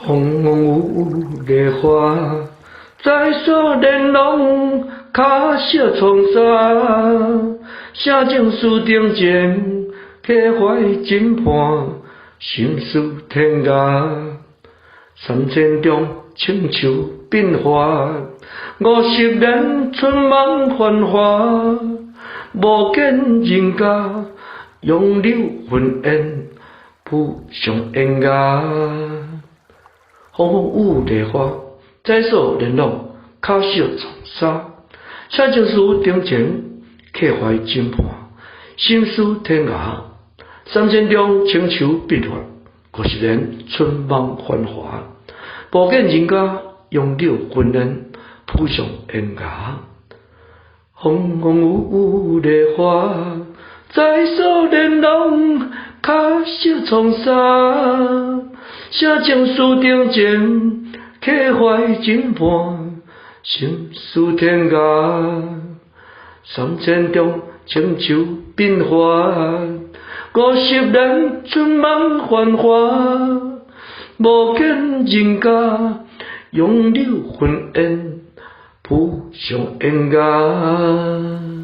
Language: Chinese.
风雨烈花，在所连拢，脚色冲沙。写情书顶前，客怀真盼，心思天涯。三千中，清秋变化，50年春梦繁华。无见人家，杨柳纷烟，不相掩牙。风雨烈花，在所连拢，脚色长沙。写情书顶前，客怀真盼，心思天涯。三千中，清秋变化，50年春梦繁华。无见人家，杨柳纷烟，不相掩牙。风雨烈花，在所连拢，脚色长沙。写情书顶前，客怀真盼，心思天涯。三千中，清秋变化，50年春梦繁华。无见人家，杨柳纷烟，不相掩牙。